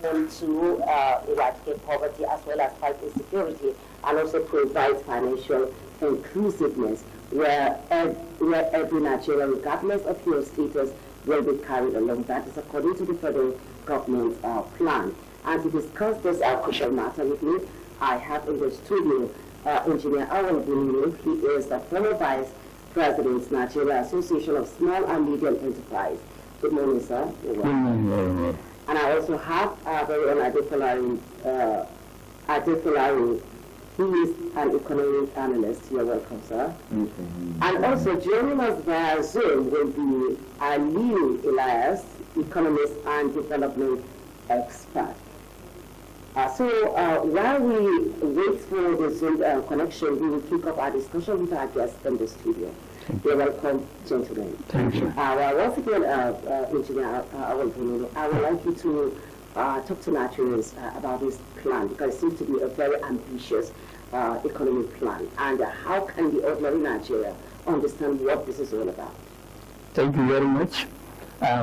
able to eradicate poverty as well as fight insecurity, and also provide financial inclusiveness where every Nigerian, regardless of your status, will be carried along. That is according to the federal government's plan. And to discuss this crucial matter with me, I have in the studio Engineer Awan Buninu. He is the former Vice President, Nigeria Association of Small and Medium Enterprise. Good morning, sir. Good morning. And I also have very own Adefolari. He is an economic analyst. You're welcome, sir. And also joining us via Zoom will be Aliu Elias, economist and development expert. While we wait for the Zoom connection, we will kick off our discussion with our guests in the studio. You're welcome, gentlemen. Thank you. Once again, Engineer I would like you to talk to Nigerians about this plan, because it seems to be a very ambitious economic plan. And how can the ordinary Nigeria understand what this is all about? Thank you very much.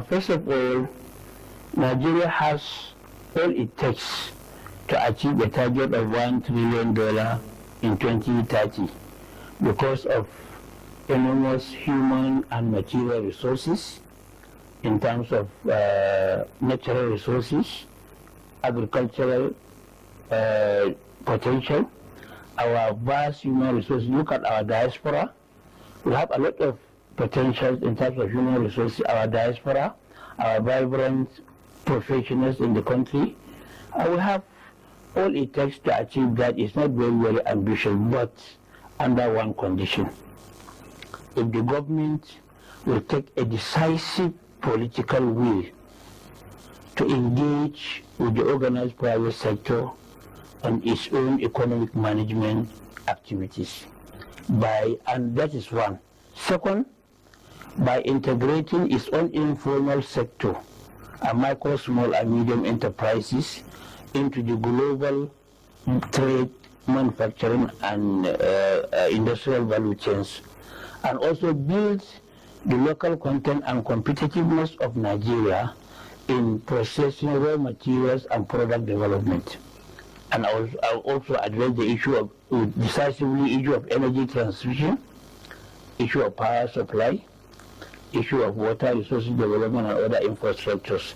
First of all, Nigeria has all it takes to achieve a target of $1 trillion in 2030 because of enormous human and material resources in terms of natural resources, agricultural potential, our vast human resources. Look at our diaspora. We have a lot of potential in terms of human resources, our diaspora, our vibrant professionals in the country. We have all it takes to achieve that. Is not very, very ambitious, but under one condition. If the government will take a decisive political will to engage with the organized private sector on its own economic management activities. And that is one. Second, by integrating its own informal sector and micro, small and medium enterprises into the global trade, manufacturing and industrial value chains, and also build the local content and competitiveness of Nigeria in processing raw materials and product development. And I'll also address the issue of, decisively, issue of energy transition, issue of power supply, issue of water resources development and other infrastructures.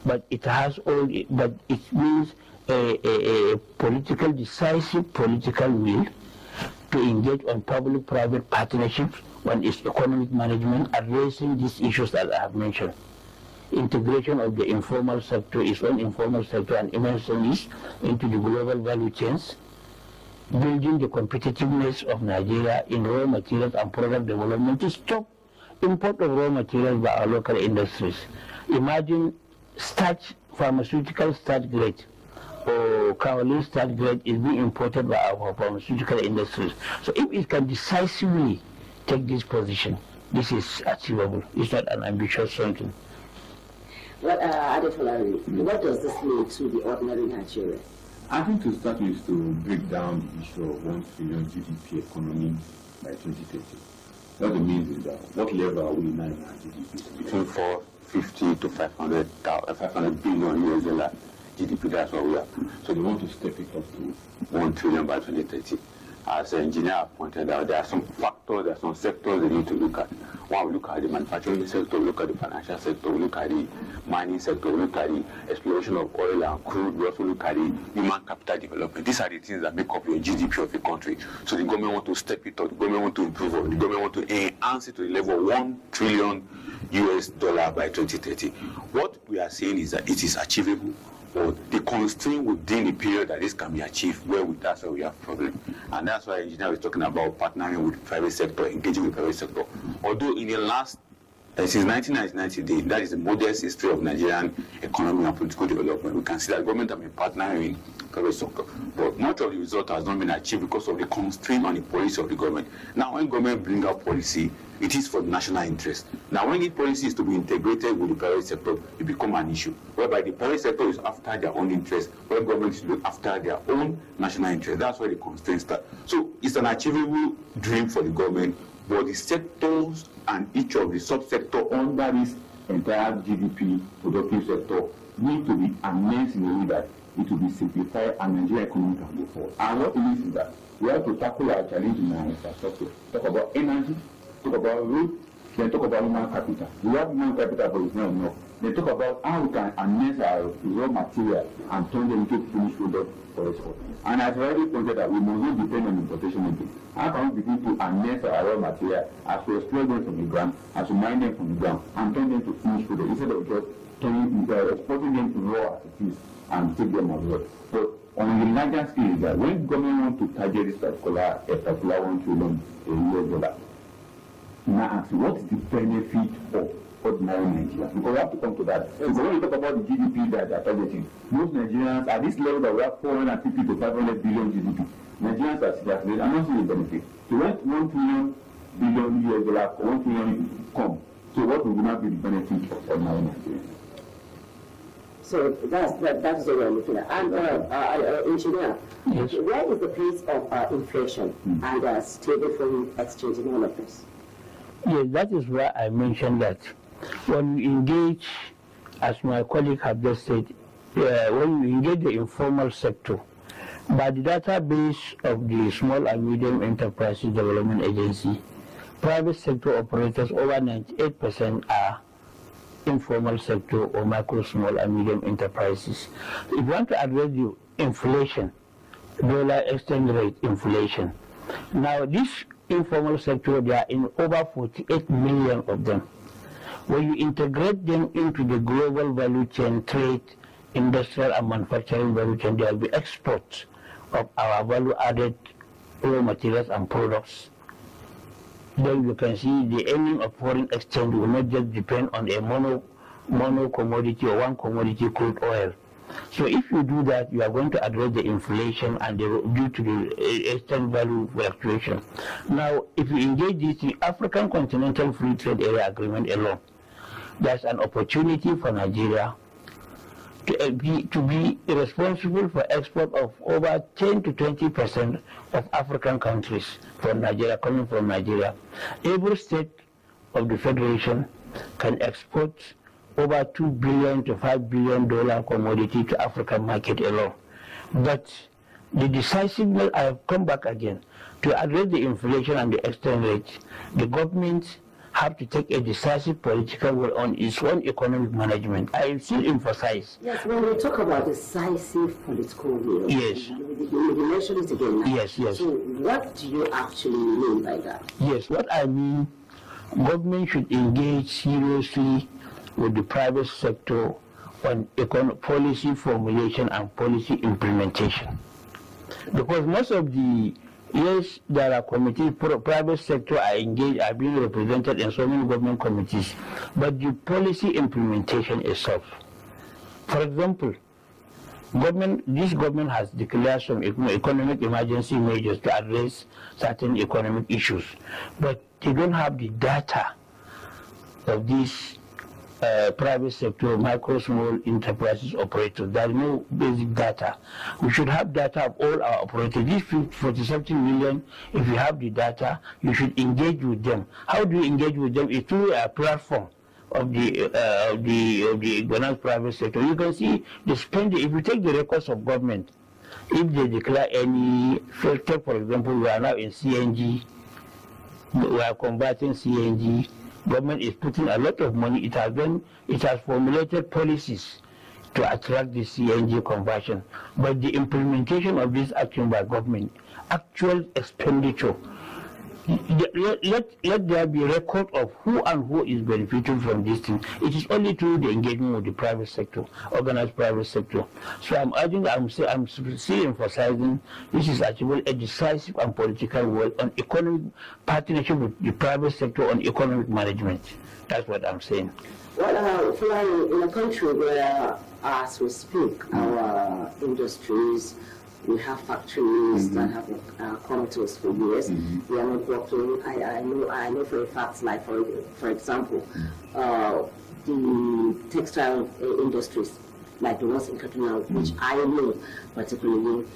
But it has all, but it means a political, decisive political will to engage on public-private partnerships on its economic management, addressing these issues that I have mentioned. Integration of the informal sector, its own informal sector and MSMEs into the global value chains, building the competitiveness of Nigeria in raw materials and product development to stop import of raw materials by our local industries. Imagine starch, pharmaceutical starch grade or kaolin starch grade is being imported by our pharmaceutical industries. So if it can decisively take this position, this is achievable. It's not an ambitious something. Well, Adefolari, what does this mean to the ordinary Nigerian? I think to start with, to break down the issue of 1 trillion GDP economy by 2030. What it means is that what level are we now in our GDP? Between 450 to 500 billion US dollar GDP, that's what we are. So they want to step it up to 1 trillion by 2030. As the engineer pointed out, there are some factors, there are some sectors they need to look at. One, we look at the manufacturing sector, we look at the financial sector, we look at the mining sector, we look at the exploration of oil and crude, we also look at the human capital development. These are the things that make up your GDP of a country. So the government want to step it up, the government want to improve it, the government want to enhance it to the level of 1 trillion US dollar by 2030. What we are saying is that it is achievable, but the constraint within the period that this can be achieved, that's where we have problem. And that's why engineer is talking about partnering with the private sector, engaging with the private sector. Although in the last, since 1990, that is the modest history of Nigerian economy and political development, we can see that government have been partnering with private sector. But much of the result has not been achieved because of the constraint on the policy of the government. Now when government bring out policy, it is for the national interest. Now when the policy is to be integrated with the private sector, it becomes an issue, whereby the private sector is after their own interest, while government is after their own national interest. That's where the constraints start. So it's an achievable dream for the government, but the sectors and each of the subsector under this entire GDP productive sector need to be amended in a way that it will be simplified and Nigerian economy can go forward. And what it means is that we have to tackle our challenge in our infrastructure. Talk about energy, talk about road, then talk about human capital. We have human capital, but it's not enough. Then talk about how we can enhance our raw material and turn them into finished product for export. And I've already pointed out we must not depend on importation again. How can we begin to enhance our raw material as we explore them from the ground, as we mine them from the ground, and turn them to finished product instead of just exporting them to raw as it is and take them abroad. But on the larger scale is that when government want to target this particular $1 trillion US, now ask what is the benefit of ordinary Nigerians? Because we have to come to that. Because when you talk about the GDP that they are targeting, most Nigerians at this level that we have 450 to 500 billion GDP, Nigerians are seriously are not seeing the benefit. So when $1 trillion US, $1 trillion come, so what will not be the benefit of ordinary Nigerians? So that is what we're looking at. And engineer, yes. Where is the pace of inflation and stable foreign exchange in all of this? Yes, that is why I mentioned that when we engage, as my colleague have just said, when we engage the informal sector, by the database of the Small and Medium Enterprises Development Agency, private sector operators over 98% are informal sector or micro, small and medium enterprises. If you want to address the inflation, dollar exchange rate inflation, now this informal sector, there are in over 48 million of them. When you integrate them into the global value chain, trade, industrial and manufacturing value chain, there will be exports of our value-added raw materials and products. Then you can see the earning of foreign exchange will not just depend on a mono commodity or one commodity, crude oil. So if you do that, you are going to address the inflation and due to the exchange value fluctuation. Now, if you engage this in African Continental Free Trade Area Agreement alone, there's an opportunity for Nigeria to be responsible for export of over 10 to 20% of African countries from Nigeria, coming from Nigeria. Every state of the Federation can export over $2 billion to $5 billion commodity to African market alone. But the decisiveness, I have come back again, to address the inflation and the exchange rate, the government have to take a decisive political role on its own economic management. I still emphasize. Yes, when we talk about decisive political will, yes, you mentioned it again. Yes, yes. So what do you actually mean by that? Yes, what I mean, government should engage seriously with the private sector on policy formulation and policy implementation. Because most of the, yes, there are committees, private sector are engaged, are being represented in so many government committees, but the policy implementation itself. For example, this government has declared some economic emergency measures to address certain economic issues, but they don't have the data of these private sector, micro, small enterprises operators. There is no basic data. We should have data of all our operators. These 40-something million, if you have the data, you should engage with them. How do you engage with them? It's through a platform of the private sector. You can see the spending. If you take the records of government, if they declare any filter, for example, we are now in CNG, we are combating CNG. Government is putting a lot of money. It has formulated policies to attract the CNG conversion. But the implementation of this action by government, actual expenditure, let there be record of who and who is benefiting from this thing. It is only through the engagement with the private sector, organized private sector. So I'm still emphasizing this is actually a decisive and political will on economic partnership with the private sector on economic management. That's what I'm saying. Well, flying in a country where, as we speak, our industries, we have factories that have come to us for years. We are not working. I know for a fact, like for example, the textile industries, like the ones in Kaduna, which I know particularly,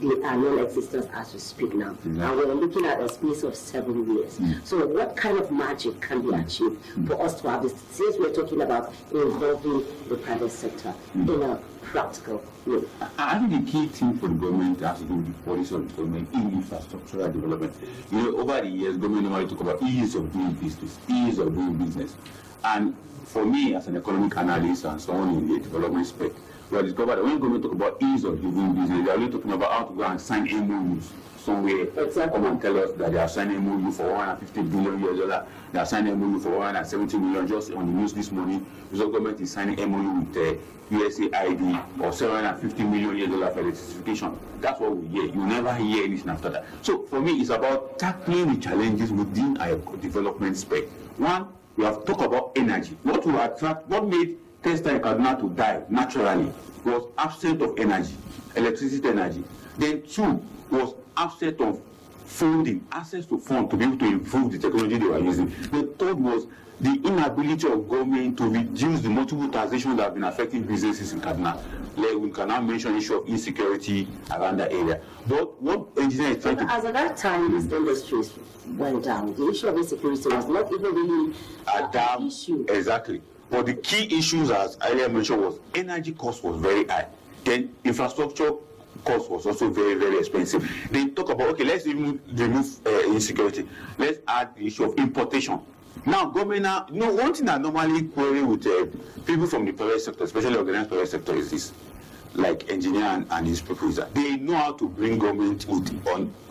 they are non-existent as we speak now. And we're looking at a space of 7 years. So what kind of magic can be achieved for us to have this? Since we're talking about involving the private sector in a practical way. I think the key thing for the government has to do with the policy of the government in infrastructural development. You know, over the years, government normally talk about ease of doing business, ease of doing business. And for me, as an economic analyst and someone in the development spec, we have discovered that when government talk about ease of doing business, they are really talking about how to go and sign MOUs somewhere. Come and tell us that they are signing MOU for $150 billion. They are signing MOU for $170 million. Just on the news this morning, the government is signing MOU with USAID or $750 million for electrification. That's what we hear. You never hear anything after that. So for me, it's about tackling the challenges within our development spec. One, we have talked about energy. What made Tesla in Kaduna to die naturally was absence of energy, electricity energy. Then two was absence of funding, access to funds to be able to improve the technology they were using. The third was the inability of government to reduce the multiple taxation that have been affecting businesses in Kaduna. Like we can now mention the issue of insecurity around that area. But what engineer is trying to... As at that time, these industries went down. The issue of insecurity was not even really an issue. Exactly. But the key issues, as earlier mentioned, was energy cost was very high. Then infrastructure cost was also very, very expensive. Then talk about, okay, let's even remove insecurity. Let's add the issue of importation. Now, government, one thing I normally query with people from the private sector, especially organized private sector, is this. Like engineer and his people, is that they know how to bring government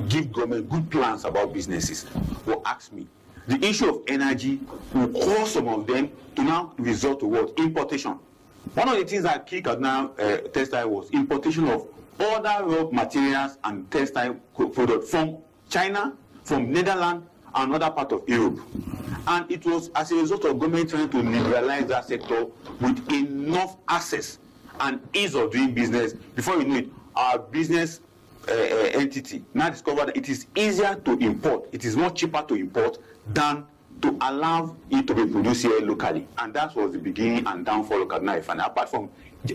give government good plans about businesses. Well, ask me. The issue of energy will cause some of them to now resort to what? Importation. One of the things that kicked out now textile was importation of other raw materials and textile products from China, from Netherlands, and other part of Europe. And it was as a result of government trying to liberalize that sector with enough access and ease of doing business. Before you know it, our business entity now discovered that it is easier to import. It is more cheaper to import than to allow it to be produced here locally. And that was the beginning and downfall of Kaduna. And apart from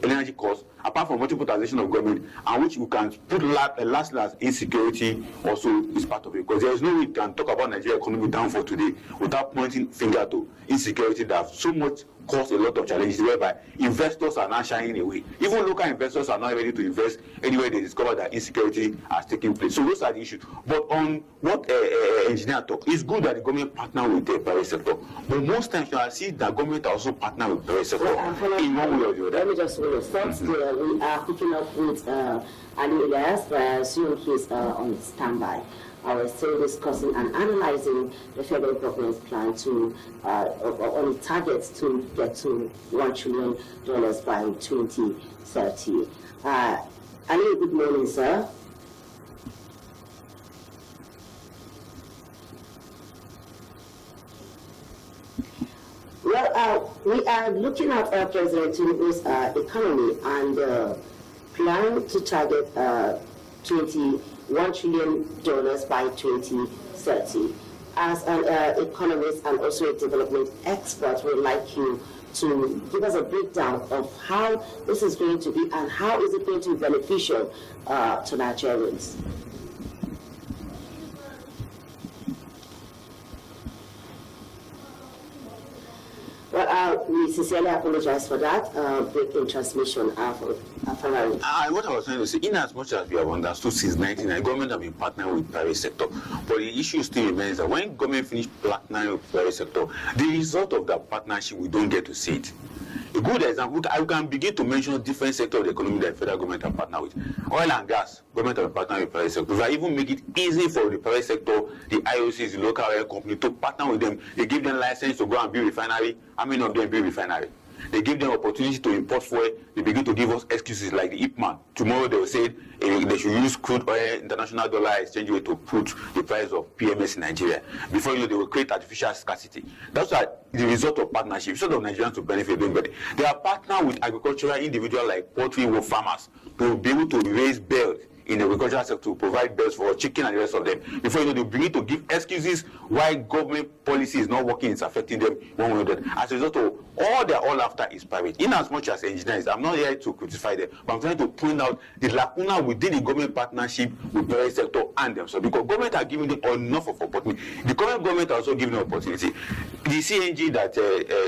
energy costs, apart from multiple taxation of government, and which we can put last insecurity also is part of it. Because there is no way we can talk about Nigeria economy downfall today without pointing finger to insecurity that have so much caused a lot of challenges whereby investors are now shying away. Even local investors are not ready to invest anywhere they discover that insecurity has taken place. So those are the issues. But on what engineer talk, it's good that the government partner with the private sector. But most times you will see that government also partner with the private sector in one way or the other. Let me just start there. We are picking up with Ali Elias, but I assume he's on standby. We're still discussing and analyzing the federal government's plan to on targets to get to $1 trillion by 2030. Ali, good morning, sir. Well, we are looking at President Tinubu's economy and plan to target $1 trillion by 2030. As an economist and also a development expert, we'd like you to give us a breakdown of how this is going to be and how is it going to be beneficial to Nigerians. Well, we sincerely apologize for that break in transmission. What I was trying to say, in as much as we have understood since 1999, government have been partnering with private sector, but the issue still remains that when government finish partnering with private sector, the result of that partnership, we don't get to see it. A good example, I can begin to mention different sectors of the economy that the federal government have partnered with. Oil and gas, government have partnered with private sector. They even make it easy for the private sector, the IOCs, the local oil company to partner with them. They give them license to go and build refinery. How many of them build refinery? They give them opportunity to import fuel. They begin to give us excuses like the Ipman. Tomorrow they will say they should use crude oil, international dollar exchange rate to put the price of PMS in Nigeria. Before you know, they will create artificial scarcity. That's why the result of partnership, instead of Nigerians to benefit them, but they are partnered with agricultural individuals like poultry or farmers to be able to raise birds in the agricultural sector to provide birds for chicken and the rest of them. Before you know, they begin to give excuses why government policy is not working, it's affecting them one way or the other. As a result of all they're all after is private. In as much as engineers, I'm not here to criticize them, but I'm trying to point out the lacuna within the government partnership with the private sector and themselves. Because government are giving them enough of opportunity. The current government are also giving them opportunity. The CNG that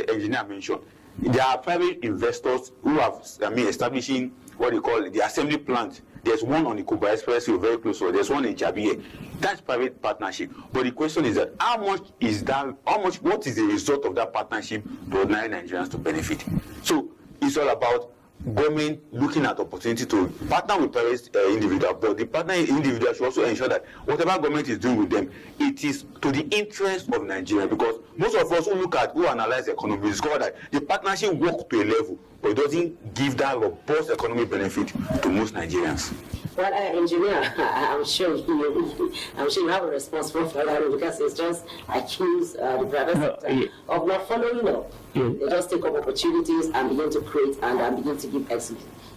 engineer mentioned, there are private investors who have, establishing what they call the assembly plant. There's one on the Kuba Expressway very close to it. There's one in Chabiye. That's private partnership. But the question is that what is the result of that partnership to ordinary Nigerians to benefit? So it's all about government looking at opportunity to partner with private individuals, but the partner individual should also ensure that whatever government is doing with them, it is to the interest of Nigeria. Because most of us who analyze the economy discover that the partnership works to a level, but it doesn't give that robust economic benefit to most Nigerians. Well, engineer, I'm sure you have a response for that because it's just accuse the private sector of not following up. They just take up opportunities and begin to create and begin to give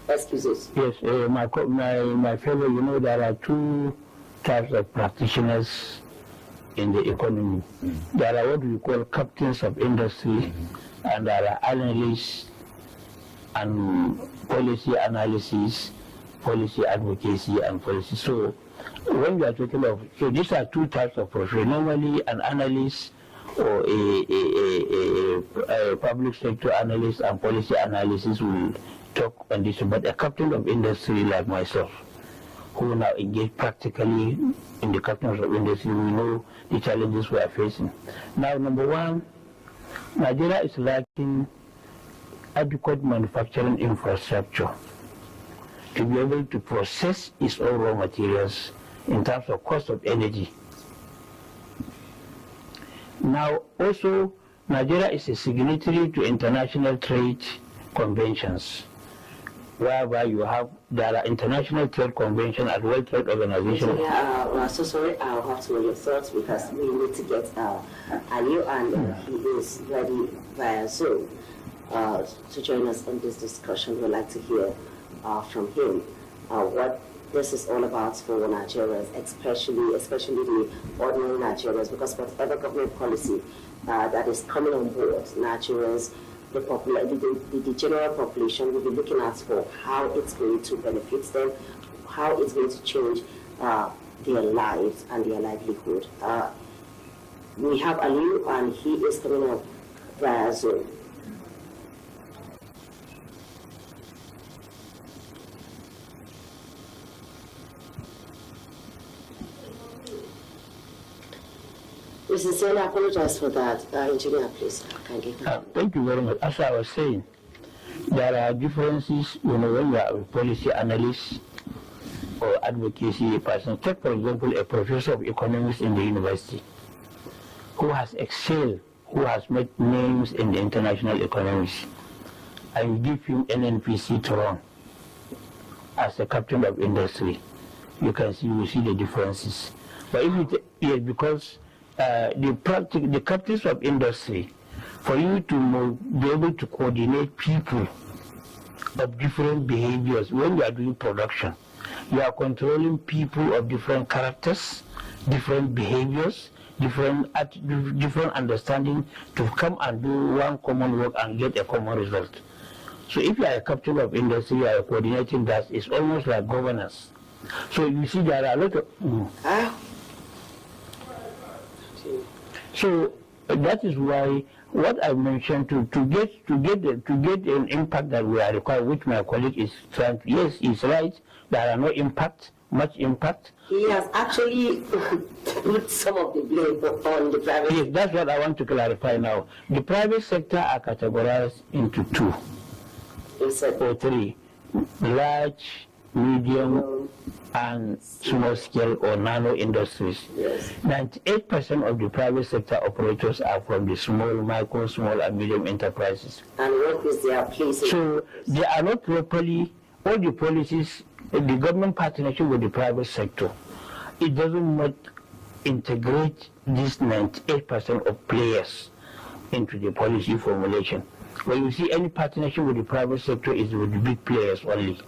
excuses. Yes, my fellow, you know, there are two types of practitioners in the economy. There are what we call captains of industry, and there are analysts and policy analysis, policy advocacy, and policy. So when we are talking of, so these are two types of profession. Normally an analyst or a public sector analyst and policy analysis will talk on this, but a captain of industry like myself, who now engage practically in the captains of industry, we know the challenges we are facing. Now, number one, Nigeria is lacking adequate manufacturing infrastructure to be able to process its own raw materials in terms of cost of energy. Now, also, Nigeria is a signatory to international trade conventions, whereby there are international trade conventions at World Trade Organization. Yeah, so sorry, I'll have to know your thoughts because we need to get Ali, and he is ready via Zoom to join us in this discussion. We'd like to hear from him what this is all about for Nigerians, especially the ordinary Nigerians, because whatever government policy that is coming on board, Nigerians, the general population will be looking at for how it's going to benefit them, how it's going to change their lives and their livelihood. We have Aliu, and he is coming up via Zoom. We sincerely apologize for that. Engineer, please. Thank you very much. As I was saying, there are differences, you know, when you are a policy analyst or advocacy person. Take, for example, a professor of economics in the university who has excelled, who has made names in the international economics. I will give him NNPC to run as a captain of industry. You will see the differences. But because the captains of industry, for you to be able to coordinate people of different behaviors when you are doing production, you are controlling people of different characters, different behaviors, different understanding to come and do one common work and get a common result. So if you are a captain of industry, you are coordinating that. It's almost like governance. So you see there are a lot of So that is why what I mentioned to get an impact that we are required, which my colleague is trying to, yes, he's right, there are no much impact. He has actually put some of the blame on the private sector. Yes, that's what I want to clarify now. The private sector are categorized into two or three: large, medium, and small scale or nano industries. Yes. 98% of the private sector operators are from the small, micro, small, and medium enterprises. And what is their place? So they are not properly, all the policies, the government partnership with the private sector, it doesn't not integrate these 98% of players into the policy formulation. When you see any partnership with the private sector is with the big players only.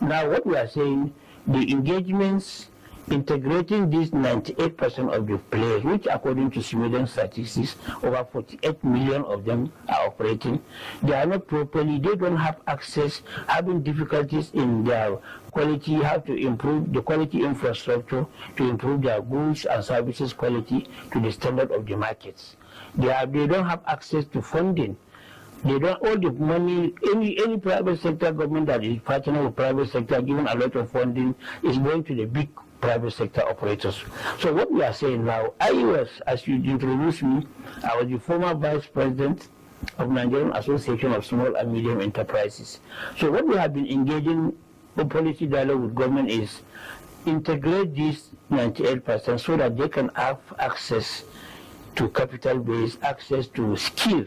Now what we are saying, the engagements integrating these 98% of the players, which according to Sweden statistics, over 48 million of them are operating. They are not properly, they don't have access, having difficulties in their quality, have to improve the quality infrastructure to improve their goods and services quality to the standard of the markets. They don't have access to funding. They don't, all the money, any private sector government that is partnering with private sector, giving a lot of funding, is going to the big private sector operators. So what we are saying now, I was, as you introduced me, I was the former vice president of Nigerian Association of Small and Medium Enterprises. So what we have been engaging in policy dialogue with government is integrate these 98% so that they can have access to capital base, access to skill,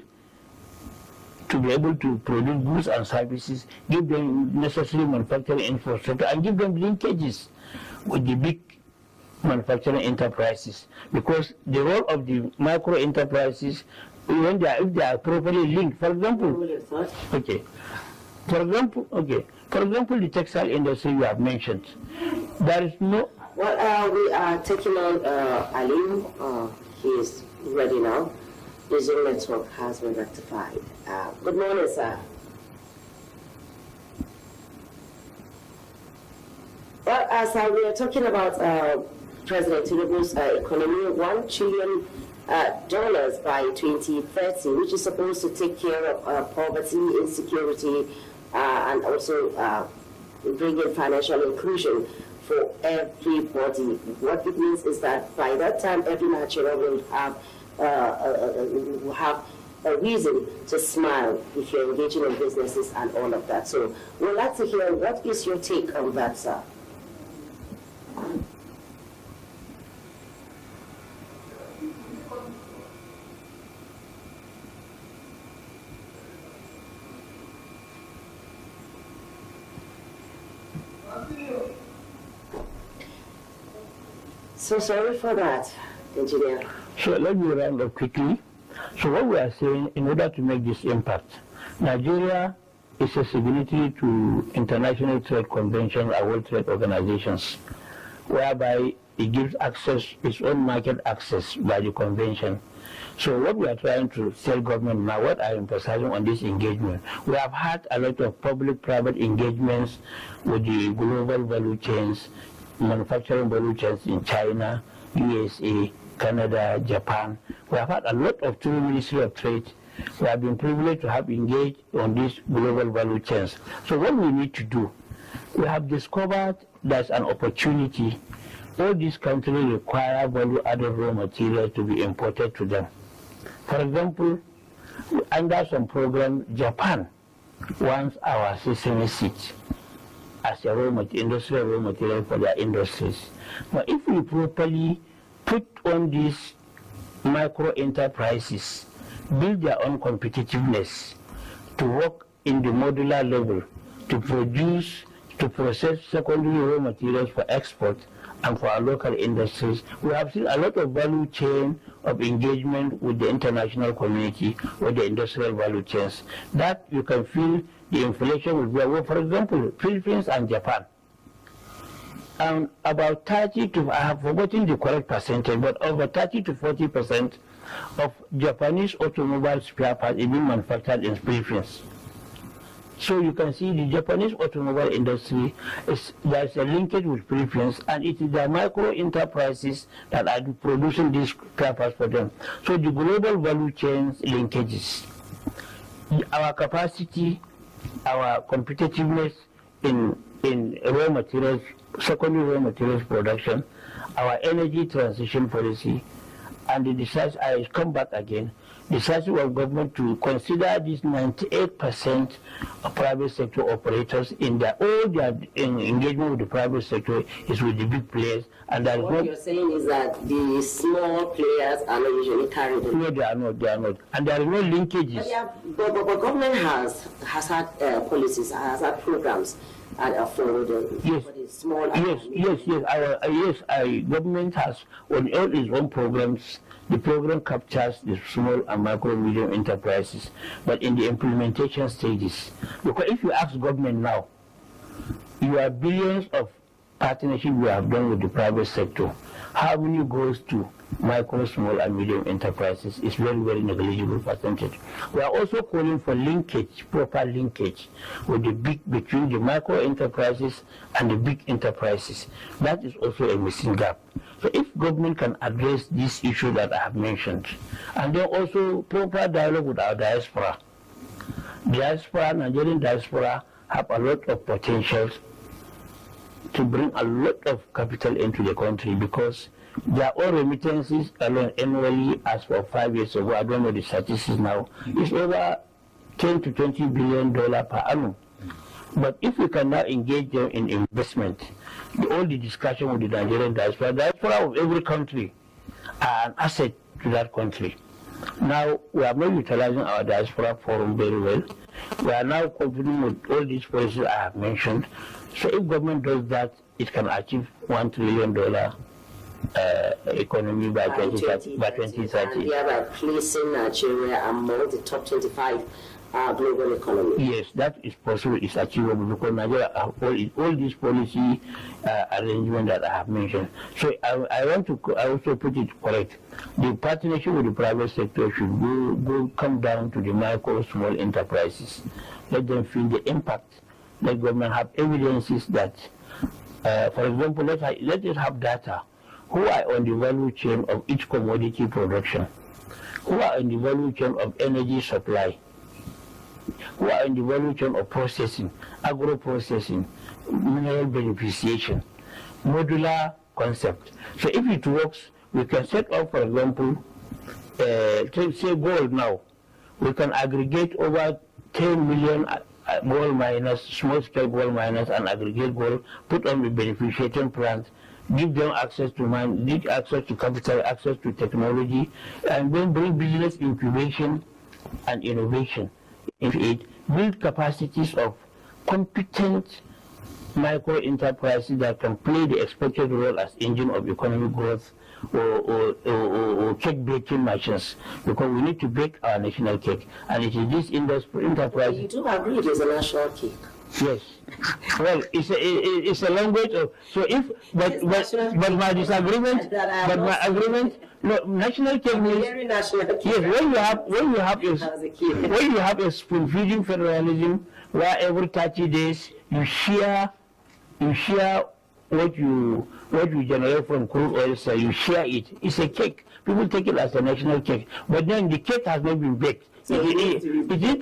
to be able to produce goods and services, give them necessary manufacturing infrastructure, and give them linkages with the big manufacturing enterprises. Because the role of the micro enterprises, if they are properly linked, for example, for example, the textile industry you have mentioned, there is no. Well, we are taking on Alim. He is ready now. The Zoom network has been rectified. Good morning, sir. Well, as we are talking about President Tinubu's economy, $1 trillion by 2030, which is supposed to take care of poverty, insecurity, and also bring in financial inclusion for everybody. What it means is that by that time, every Nigerian will have a reason to smile if you're engaging in businesses and all of that. So we'd like to hear, what is your take on that, sir? So sorry for that, engineer. So let me round up quickly. So what we are saying, in order to make this impact, Nigeria is a signatory to international trade conventions and World Trade Organizations, whereby it gives access, its own market access by the convention. So what we are trying to tell government now, what I am emphasizing on this engagement, we have had a lot of public-private engagements with the global value chains, manufacturing value chains in China, USA, Canada, Japan. We have had a lot of through Ministry of Trade. We have been privileged to have engaged on these global value chains. So what we need to do, we have discovered there's an opportunity. All these countries require value-added raw materials to be imported to them. For example, under some program, Japan wants our sesame seeds as a industrial raw material for their industries. But if we properly put on these micro enterprises, build their own competitiveness to work in the modular level, to process secondary raw materials for export and for our local industries, we have seen a lot of value chain of engagement with the international community or the industrial value chains. That you can feel the inflation will be, well, for example, Philippines and Japan. About 30 to, I have forgotten the correct percentage, but over 30 to 40% of Japanese automobile spare parts is being manufactured in Philippines. So you can see the Japanese automobile industry, there's a linkage with Philippines, and it is the micro enterprises that are producing these spare parts for them. So the global value chains linkages, our capacity, our competitiveness in raw materials, secondary raw materials production, our energy transition policy, and the decisive, I come back again, decisive of government to consider these 98% of private sector operators in their engagement with the private sector is with the big players. And that what you're saying is that the small players are not usually carried in. No, they are not. And there are no linkages. But government has had policies, has had programs for the small. Government has on all its own programs. The program captures the small and micro medium enterprises, but in the implementation stages. Because if you ask government now, you have billions of partnership we have done with the private sector, how many goes to micro, small, and medium enterprises is very, very negligible percentage. We are also calling for linkage, proper linkage with between the micro enterprises and the big enterprises. That is also a missing gap. So if government can address this issue that I have mentioned, and then also proper dialogue with our diaspora. Nigerian diaspora have a lot of potentials to bring a lot of capital into the country, because their own remittances alone annually, as for 5 years ago, I don't know the statistics now, is over $10 to $20 billion per annum. But if we can now engage them in investment, all the discussion with the Nigerian diaspora of every country are an asset to that country. Now, we are not utilizing our diaspora forum very well. We are now continuing with all these policies I have mentioned. So if government does that, it can achieve $1 trillion economy by 2030. And thereby placing Nigeria among the top 25 global economy. Yes, that is possible. It's achievable because Nigeria have all these policy arrangement that I have mentioned. So I want to also put it correct. The partnership with the private sector should come down to the micro, small enterprises. Let them feel the impact. Let government have evidences that, for example, let us have data. Who are on the value chain of each commodity production? Who are in the value chain of energy supply? Who are in the value chain of processing, agro-processing, mineral beneficiation, modular concept? So if it works, we can set up, for example, say gold now. We can aggregate over 10 million gold miners, small-scale gold miners, and aggregate gold, put on the beneficiation plant, give them access to mine, give access to capital, access to technology, and then bring business incubation and innovation into it, build capacities of competent micro enterprises that can play the expected role as engine of economic growth or cake baking machines, because we need to bake our national cake, and it is this enterprise. You do agree it is a national cake? Yes. Well, it's a language of, so if but my disagreement, but my agreement. No, national cake means yes. When you have a spoon-feeding federalism where every 30 days you share what you generate from crude oil, so you share it. It's a cake. People take it as a national cake, but then the cake has not been baked. So it needs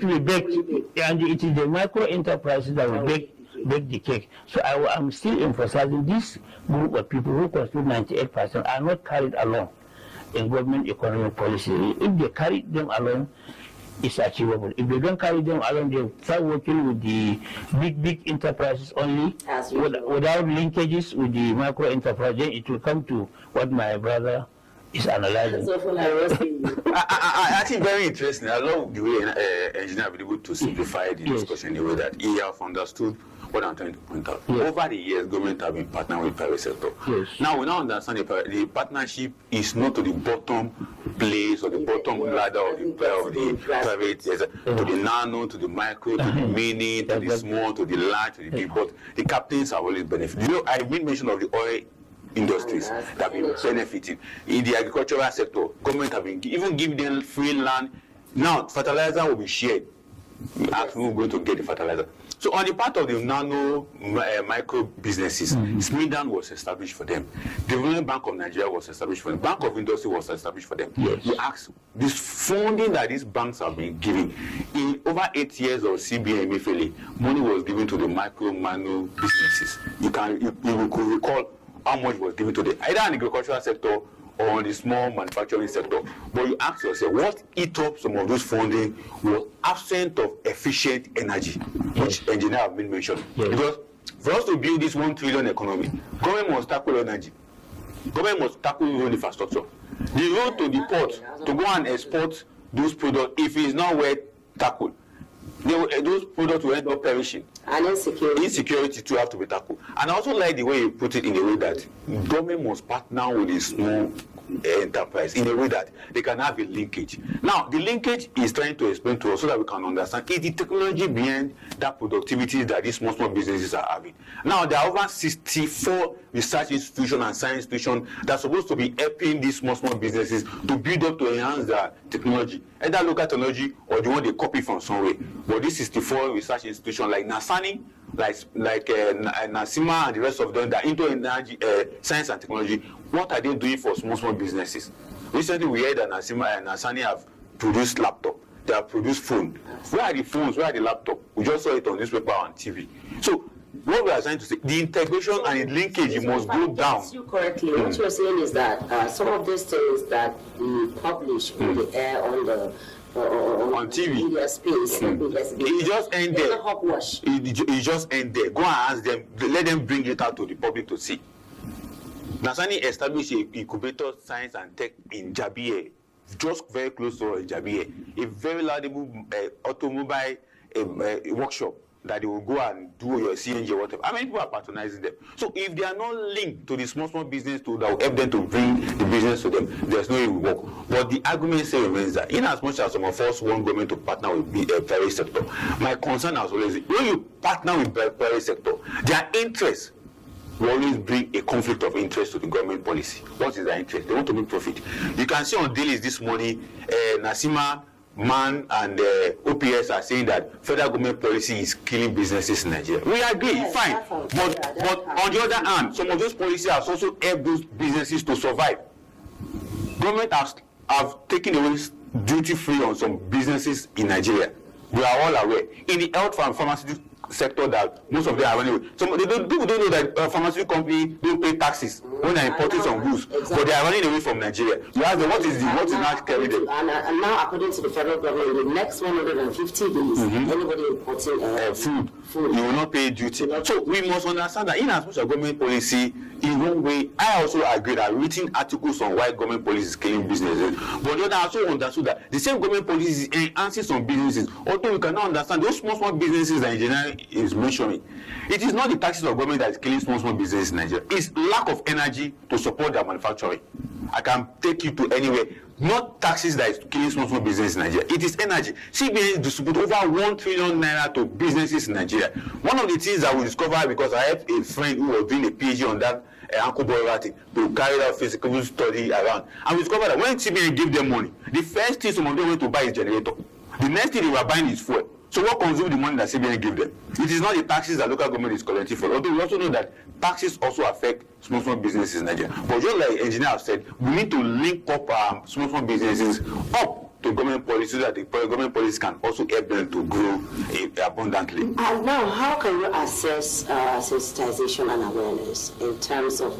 to be baked, and it is the micro enterprises that will bake the cake. So I'm still emphasizing this group of people who constitute 98% are not carried along in government economic policy. If they carry them along, it's achievable. If they don't carry them along, they start working with the big enterprises only, without linkages with the micro enterprise. Then it will come to what my brother is analyzing. I actually very interesting. I love the way engineer be able to simplify the discussion in a way that he have understood what I'm trying to point out. Yes. Over the years, government have been partnering with the private sector. Yes. Now we now understand the partnership is not to the bottom place or the bottom ladder of the private, to the nano, to the micro, to the mini, to the small, to the large, to the big. But the captains have always benefited. You know, I made mention of the oil industries that have been benefiting. In the agricultural sector, government have been even giving them free land. Now, fertilizer will be shared. We are going to get the fertilizer. So on the part of the nano micro businesses, Smidan was established for them. Development Bank of Nigeria was established for them. Bank of Industry was established for them. Yes. We asked, this funding that these banks have been giving, in over 8 years of CBN Emefiele, money was given to the micro nano businesses. You could recall how much was given to the either in the agricultural sector or on the small manufacturing sector. But you ask yourself, what eat up some of those funding was absent of efficient energy, which engineer have been mentioned. Yes. Because for us to build this 1 trillion economy, government must tackle energy. Government must tackle road infrastructure. The road to the port to go and export those products, if it is not well tackled, those products will end up perishing. And insecurity too have to be tackled. And I also like the way you put it in the way that government must partner with the small enterprise in a way that they can have a linkage. Now, the linkage is trying to explain to us so that we can understand is the technology behind that productivity that these small businesses are having. Now, there are over 64 research institutions and science institutions that are supposed to be helping these small businesses to build up to enhance their technology, either local technology or the one they copy from somewhere. But these 64 research institutions like NASANI, like NASIMA and the rest of them that are into energy, science and technology, what are they doing for small businesses? Recently, we heard that NASIMA and NASANI have produced laptop. They have produced phone. Where are the phones? Where are the laptop? We just saw it on newspaper and TV. So what we are trying to say, the integration and the linkage must go down. You correctly. What you're saying is that some of these things that we publish on the air, on the on TV media space, it just end there. It just end there. Go and ask them. Let them bring it out to the public to see. Nasani established an incubator science and tech in Jabiye, just very close to Jabiye, a very laudable automobile workshop that they will go and do your CNG or whatever. How many people are patronizing them? So if they are not linked to the small business that will help them to bring the business to them, there's no way it will work. But the argument still remains that in as much as some of us want government to partner with the private sector, my concern has always been when you partner with the private sector, their interests will always bring a conflict of interest to the government policy. What is their interest? They want to make profit. You can see on dailies this morning, NASIMA, MAN and OPS are saying that federal government policy is killing businesses in Nigeria. We agree, yes, fine. But on the other hand, some of those policies have also helped those businesses to survive. Government have taken away duty-free on some businesses in Nigeria. We are all aware. In the health and pharmaceutical sector that most of them are running away. So people don't know that pharmaceutical companies don't pay taxes when they're importing some goods, but they are running away from Nigeria. You ask them what is not carrying them? And now, according to the federal government, in the next 150 days, anybody importing food, you will not pay duty. So we must understand that in as much as government policy, in one way, I also agree that written articles on why government policy is killing businesses, but then I also understood that the same government policy is enhancing some businesses. Although you cannot understand those small businesses that engineering is mentioning, it is not the taxes of government that is killing small businesses in Nigeria. It's lack of energy to support their manufacturing. I can take you to anywhere. Not taxes that is killing small businesses in Nigeria. It is energy. CBN distributes over 1 trillion naira to businesses in Nigeria. One of the things that we discovered, because I have a friend who was doing a PhD on that ankle boiler thing, to carry out physical study around, and we discovered that when CBN gave them money, the first thing some of them went to buy is generator. The next thing they were buying is fuel. So what consumes the money that CBN gave them? It is not the taxes that local government is collecting for. Although we also know that taxes also affect small businesses in Nigeria. But just like engineer have said, we need to link up small businesses up to government policy so that the government policy can also help them to grow abundantly. And now, how can you assess sensitization and awareness in terms of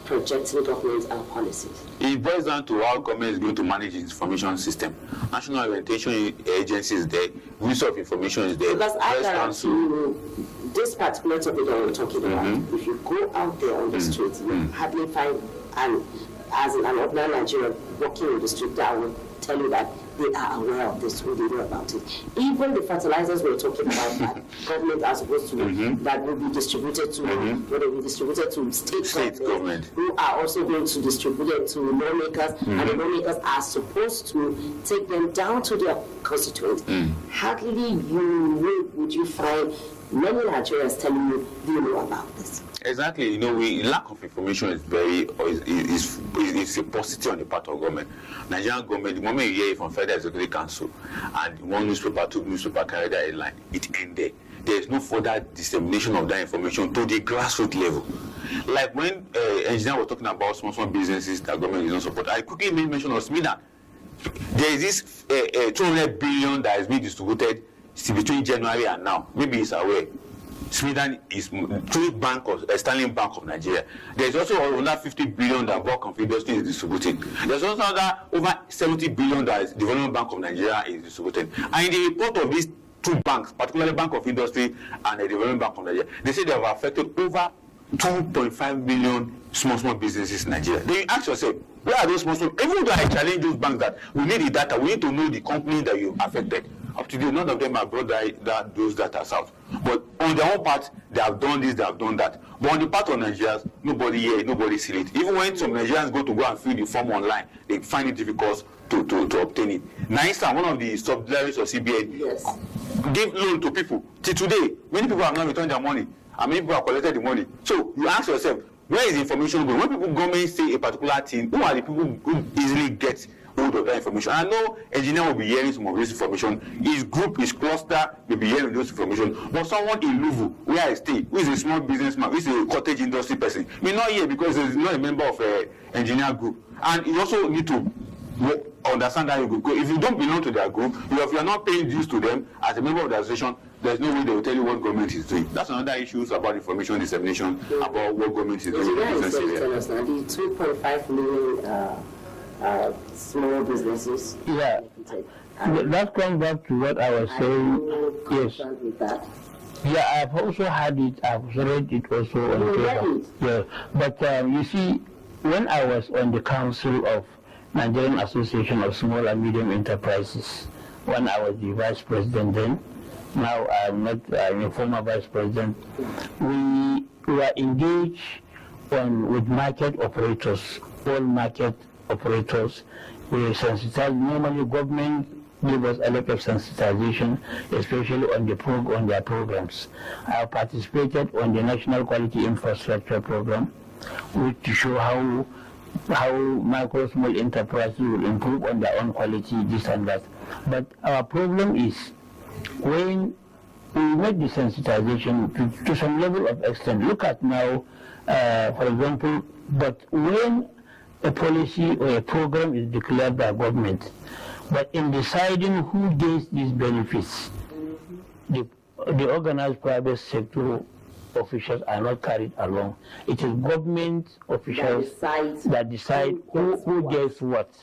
projecting government policies? It boils down to how government is going to manage its information system. National Orientation Agency is there, Ministry of Information is there. Because I guarantee you, this particular topic that we're talking about, if you go out there on the streets, you hardly find, and as an ordinary Nigerian walking on the street, that will tell you that they are aware of this, who they know about it. Even the fertilizers we're talking about that government are supposed to, that will be distributed to, will be distributed to state government, who are also going to distribute it to lawmakers, and the lawmakers are supposed to take them down to their constituents. Hardly would you find many Nigerians telling you, do you know about this? Exactly. You know, lack of information is is a paucity on the part of government. Nigerian government, the moment you hear it from Federal Executive Council and one newspaper, two newspaper carry that headline, it ends there. There is no further dissemination of that information to the grassroots level. Like when engineer was talking about small businesses that government is not support, I quickly made mention of SMIDA. There is this 200 billion that has been distributed between January and now. Maybe it's aware. Sweden is through Sterling Bank of Nigeria. There's also over 50 billion that Bank of Industry is distributing. There's also over 70 billion that is Development Bank of Nigeria is distributing. And in the report of these two banks, particularly Bank of Industry and the Development Bank of Nigeria, they say they have affected over 2.5 million small businesses in Nigeria. Then you ask yourself, where are those small? Even though I challenge those banks that we need the data, we need to know the company that you affected. Up to date, none of them have brought those data out. But on their own part, they have done this, they have done that. But on the part of Nigerians, nobody here, nobody see it. Even when some Nigerians go and fill the form online, they find it difficult to obtain it. NISA, one of the subsidiaries of CBN, Yes. give loan to people. Till today, many people have not returned their money, and many people have collected the money. So you ask yourself, where is the information going? When people government say a particular thing, who are the people who easily get hold of that information? I know engineer will be hearing some of this information. His group, his cluster will be hearing those information. But someone in Luvu, where I stay, who is a small businessman, who is a cottage industry person, may not hear because he's not a member of an engineer group. And you also need to understand that group. If you don't belong to their group, if you are not paying dues to them as a member of the association, there's no way they will tell you what government is doing. That's another issue about information dissemination, about what government is doing. The 2.5 million small businesses. Yeah. That comes back to what I was saying. Yes. With that. Yeah, I've also had it. I've read it also on paper. Yeah, but you see, when I was on the council of Nigerian Association of Small and Medium Enterprises, when I was the vice president then, now I'm not, I'm a former vice president, we were engaged with market operators, all market operators. We sensitized. Normally government give us a lot of sensitization, especially on their programs. I participated on the National Quality Infrastructure Program, which to show how micro small enterprises will improve on their own quality, this and that. But our problem is when we make the sensitization to some level of extent. Look at now, for example, but when a policy or a program is declared by government, but in deciding who gets these benefits, the organized private sector officials are not carried along. It is government officials that decide who gets what.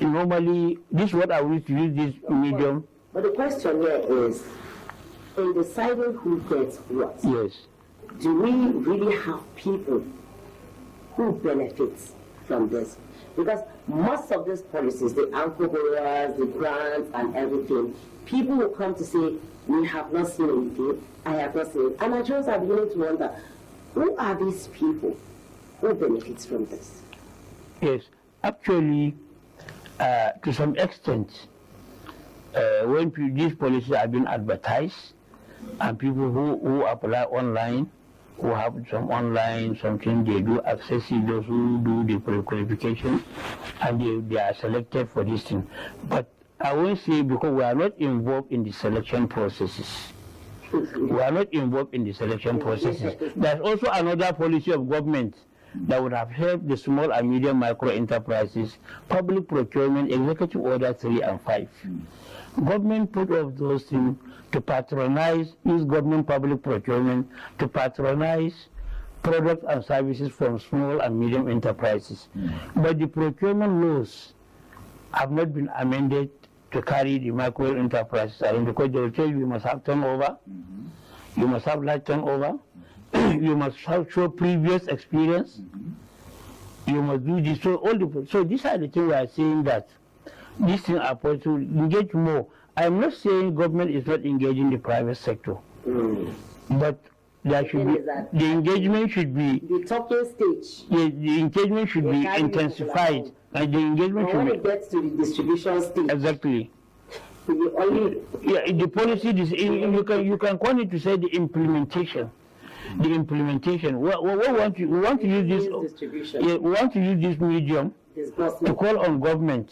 Normally, this is what I wish to use this medium. But the question here is, in deciding who gets what, yes, do we really have people who benefit from this? Because most of these policies, the alcohol, the grants and everything, people will come to say, we have not seen anything, I have not seen it. And Nigerians are beginning to wonder, who are these people who benefits from this? Yes, actually, to some extent, when these policies are being advertised, and people who apply online, who have some online something, they do access it, those who do the pre-qualification, and they are selected for this thing. But I won't say, because we are not involved in the selection processes. We are not involved in the selection processes. There's also another policy of government that would have helped the small and medium micro enterprises, public procurement, executive order 3 and 5. Government put off those things to patronize, use government public procurement to patronize products and services from small and medium enterprises. But the procurement laws have not been amended to carry the micro enterprises around, because they will tell you must have turnover, you must have large turnover, you must have show previous experience, you must do this. So these are the things we are saying, that these things are supposed to engage more. I'm not saying government is not engaging the private sector, but there should be, the engagement should be, the talking stage. The engagement should be intensified, and the engagement should when be. it gets to the distribution stage. Exactly. The policy, you can call it to say the implementation. The implementation. We want to use this. We want to use this medium to call on government.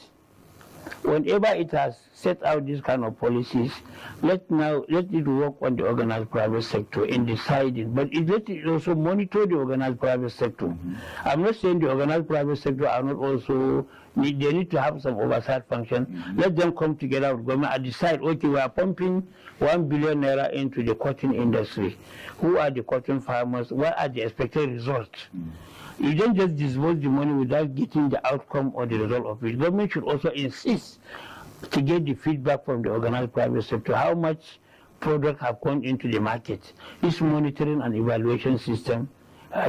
Whenever it has set out this kind of policies, let it work on the organized private sector in deciding, but let it also monitor the organized private sector. I'm not saying the organized private sector are not also, they need to have some oversight function. Let them come together with government and decide, okay, we are pumping 1 billion naira into the cotton industry. Who are the cotton farmers? What are the expected results? You don't just disburse the money without getting the outcome or the result of it. Government should also insist to get the feedback from the organized private sector, how much product have gone into the market. This monitoring and evaluation system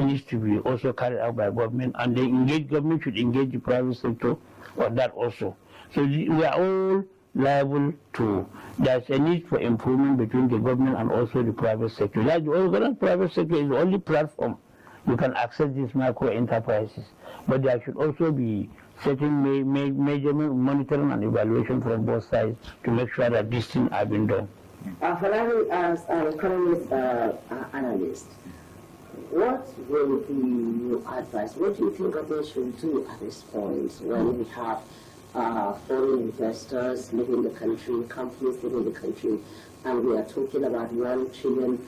needs to be also carried out by government, and the government should engage the private sector on that also. So we are all liable to, there's a need for improvement between the government and also the private sector. Like the private sector is the only platform you can access these micro enterprises. But there should also be certain measurement, monitoring and evaluation from both sides to make sure that these things have been done. Finally, as an economist analyst, what will be your advice? What do you think government should do at this point when we have foreign investors leaving the country, companies leaving the country, and we are talking about $1 trillion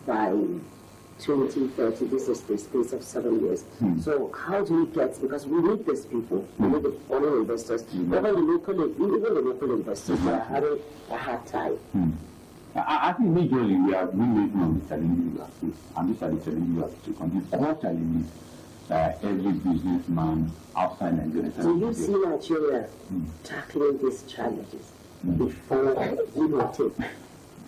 by 2030? This is the space of 7 years. So how do we get, because we need these people, we need the foreign investors, even the local investors are having a hard time. I think majorly we are making on the challenges we are facing, and these are the challenges we have to take on. These core challenges every businessman outside Nigeria. Do you see Nigeria tackling these challenges before we will take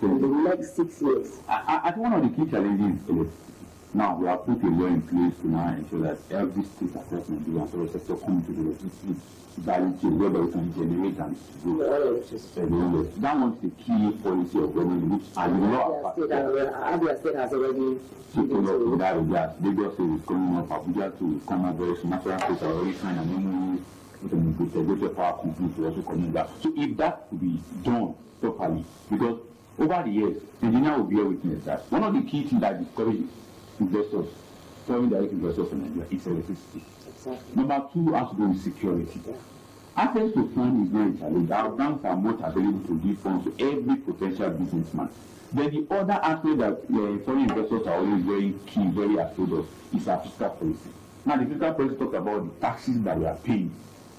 in the next 6 years? I think one of the key challenges is now we have put a law in place to now ensure that every state across Nigeria and service sector come to the electricity value chain whereby we can generate and distribute. That one's the key policy of government, which a law Abia State has already taken up in that regard. Lagos State is coming up, Abuja to come up very soon. Natural states are already signed an MOU with an integrated power company to also come in that. So if that could be done properly, because over the years, engineer will bear witness that one of the key things that discourages investors, foreign direct investors in Nigeria is electricity. Exactly. Number two has to do with security. Access to funds is very challenging. Our banks are not available to give funds to every potential businessman. Then the other aspect that foreign investors are always very key, very afraid of, is our fiscal policy. Now the fiscal policy talks about the taxes that we are paying.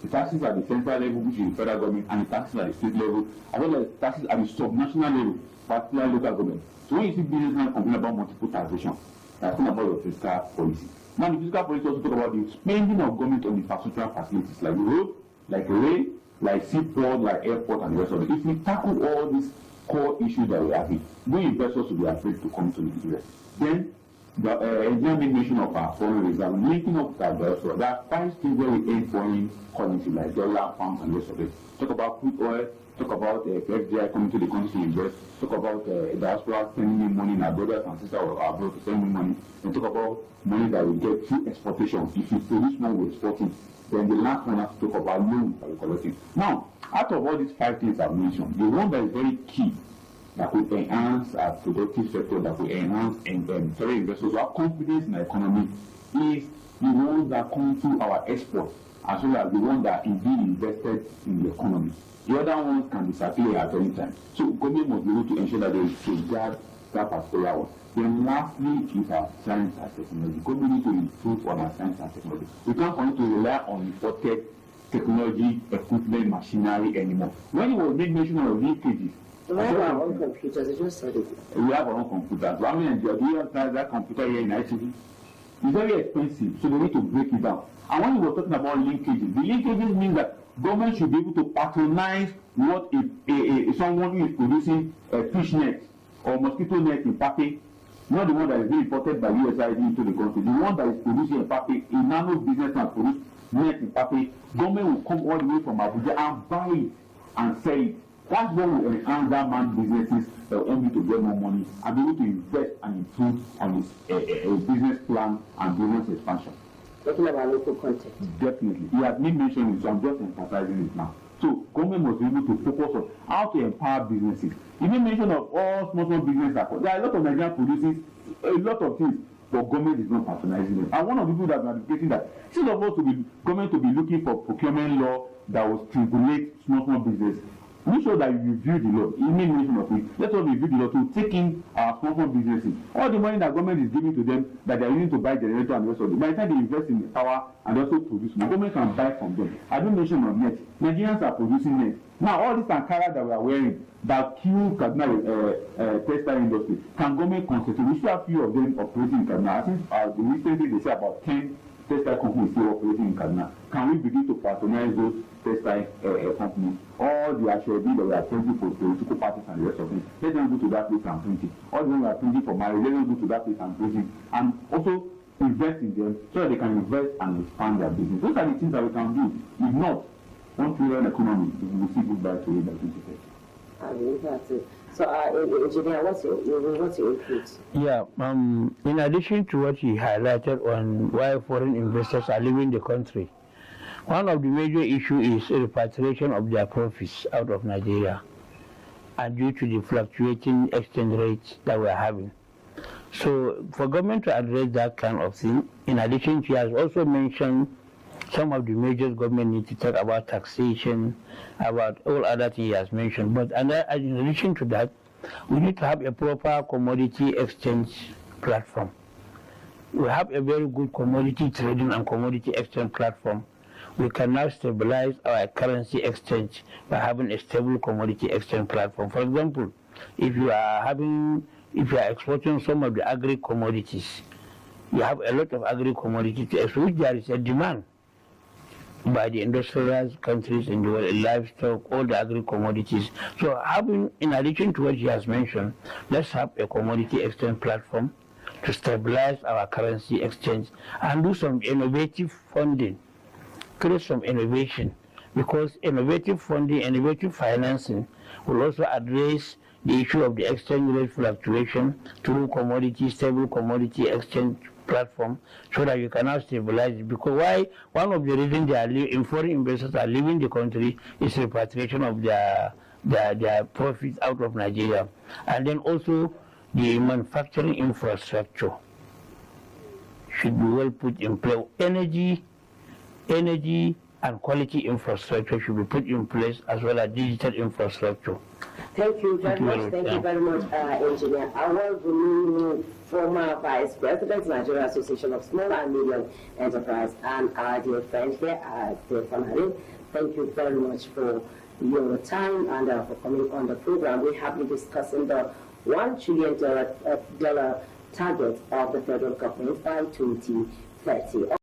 The taxes at the central level, which is the federal government, and the taxes at the state level, as well as taxes at the sub-national level, particularly local government. So when you see businessmen complain about multiple taxation, I think about your fiscal policy. Now the fiscal policy also talk about the spending of government on infrastructural facilities like road, like rail, like seaport, like airport, and the rest of it. If we tackle all these core issues that we are having, we investors will be afraid to come to Nigeria. Then the examination of our foreign reserve, linking up with our diaspora. There are 5 things where we earn foreign currency like dollar, pounds, and the rest of it. Talk about crude oil, talk about FDI coming to the country to invest, talk about diaspora sending money in our brothers and sisters or abroad to send money, and talk about money that we get through exportation. If you produce more, we export it. Then the last one has to talk about loans that we're collecting. Now, out of all these 5 things I've mentioned, the one that is very key that will enhance our productive sector, that will enhance foreign investors who have confidence in the economy, is the ones that come through our exports, as well as the ones that are indeed invested in the economy. The other ones can disappear at any time. So government must be able to ensure that they safeguard that particular one. Then lastly is our science and technology. Government need to improve on our science and technology. We can't continue to rely on imported technology, equipment, machinery anymore. When it was made mention of leakages, we have our own computers, I just said it. We have our own computers. How many do you have that computer here in ITV? It's very expensive, so they need to break it down. And when we were talking about linkages, the linkages mean that government should be able to patronize what someone who is producing a fish net or mosquito net in Pape, not the one that is being imported by USAID into the country, the one that is producing a Pape, a nano business and produce net in Pape, government will come all the way from Abuja and buy it and sell it. That's what will enhance that man's businesses that will help me to get more money and be able to invest and improve on his business plan and business expansion. Talking about local content. Definitely. He has been mentioning it, so I'm just emphasizing it now. So government must be able to focus on how to empower businesses. He made mention of all small businesses. There are a lot of Nigerian produces a lot of things, but government is not patronizing them. And one of the people that are advocating that instead of us government to be looking for procurement law that will stimulate small business, make sure that you review the law. He made mention of it. Let us review the law to take in our small businesses. All the money that government is giving to them that they are using to buy generator and the rest of it. By the time they invest in the power and also produce more, government can buy from them. I don't mention on net. Nigerians are producing net. Now all this Ankara that we are wearing that kill Kaduna textile industry, can government concentrate? We still have few of them operating in Kaduna. I think recently they say about 10 textile companies still operating in Kaduna. Can we begin to patronize those textile companies? All the Ashwebi that we are printing for political parties and the rest of them, let them go to that place and print it. All the ones we are printing for marriage, let them go to that place and print it. And also invest in them so that they can invest and expand their business. Those are the things that we can do. If not, 1 trillion economy, we will see goodbye to it by 2030. I believe that's it. So, Engineer, what's your input? Yeah, in addition to what he highlighted on why foreign investors are leaving the country, one of the major issues is repatriation of their profits out of Nigeria, and due to the fluctuating exchange rates that we're having. So for government to address that kind of thing, in addition, he has also mentioned some of the measures government need to talk about taxation, about all other things he has mentioned. But in addition to that, we need to have a proper commodity exchange platform. We have a very good commodity trading and commodity exchange platform. We can now stabilize our currency exchange by having a stable commodity exchange platform. For example, if you are exporting some of the agri-commodities, you have a lot of agri-commodities to which there is a demand by the industrialized countries in the world, livestock, all the agri-commodities. So having, in addition to what he has mentioned, let's have a commodity exchange platform to stabilize our currency exchange and do some innovative funding, create some innovation, because innovative funding, innovative financing will also address the issue of the exchange rate fluctuation through stable commodity exchange platform, so that you cannot stabilize it. Because one of the reasons foreign investors are leaving the country is repatriation of their profits out of Nigeria. And then also the manufacturing infrastructure should be well put in place. Energy and quality infrastructure should be put in place, as well as digital infrastructure. Thank you very much. Thank you very much, Engineer Awal Bununu, former Vice President, Nigeria Association of Small and Medium Enterprise, and our dear friend here, Stefan Harim. Thank you very much for your time and for coming on the program. We have been discussing the $1 trillion target of the federal government by 2030.